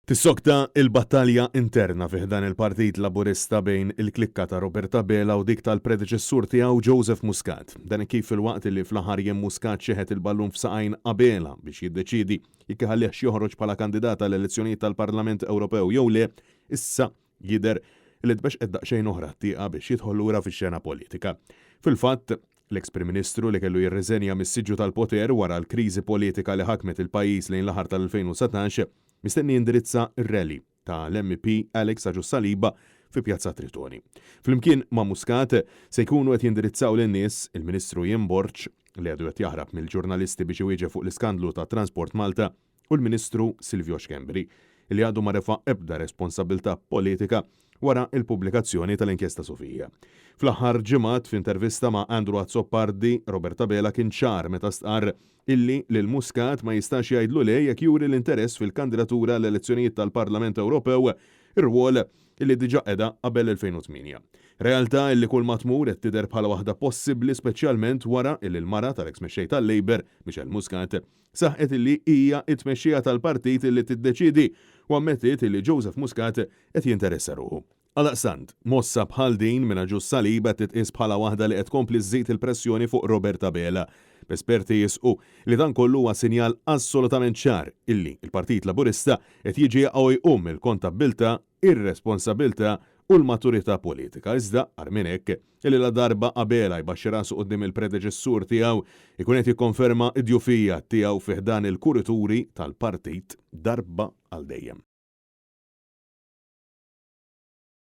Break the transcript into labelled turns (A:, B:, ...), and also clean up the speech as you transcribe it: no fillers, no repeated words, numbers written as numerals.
A: Tissokta il-battalja interna fih dan il-Partit Laburista bejn il-klikka ta' Roberta Bela u dik tal-predeċessur tiegħu Joseph Muscat. Dan kif fil-waqt li fl-aħħar jem Muscat xeħet il-ballun f'saqajn qabela biex jiddeċidi jekk iħallih joħroġ bħala kandidata l-elezzjonijiet tal-Parlament Ewropew jew le, issa jidher li tbex daqsxejn oħra tieqa biex jidħol lura fix-xena politika. Fil-fatt, l-eks-Prim Ministru li kellu jirriżenja mis-siġġu tal-poter wara l-kriżi politika li ħakmet il-pajjiż lejn l-aħħar tal-2017 mistenni indirizza r-rally ta' l-MP Alex Agius Saliba fi Pjazza Tritoni. Flimkien ma' Muscat se jkunu qed jindirizzaw lin-nies il-Ministru Jiem Borċ li għadu qed jaħrab mill-ġurnalisti biex iwieġeb fuq l-iskandlu ta' Transport Malta u l-Ministru Silvio Xkembri li għadu ma refa' ebda responsabilità politika wara il-pubblikazzjoni tal-inkjesta Sofija. Fl-aħħar ġimgħat f'intervista ma' Andrew Azzopardi, Roberta Bela kien ċar meta stqarr illi lil Muscat ma jistax jgħidlu le jekk juri l-interess fil-kandidatura l-elezzjonijiet tal-Parlament Ewropew, ir-rwol illi diġà qiegħda qabel 2008. Realtà illi kull ma tmur qed tidher bħala waħda possibbli speċjalment wara illi l-mara tal-eks mexxej tal-Labor Michelle Muscat saħqet illi hija t-tmexxija tal-partit illi tiddeċiedi u ammettiet illi Joseph Muscat qed jinteressa ruħu. Għaldaqstant, mossa bħal din minn Agius Saliba titqis bħala waħda li qed tkompli żżid il-pressjoni fuq Roberta Bela. B'esperti jisqu li dan kollu huwa sinjal assolutament ċar illi il-Partit Laburista qed jiġi jqawwi il-kontabbilta, ir-responsabilta u l-maturità politika. Iżda minn hekk illi la darba qabela jbaxxi rasu quddiem il-predeċessur tiegħu ikun qed jikkonferma d-djufija tiegħu fih dan il-kurituri tal-partit darba għal dejjem.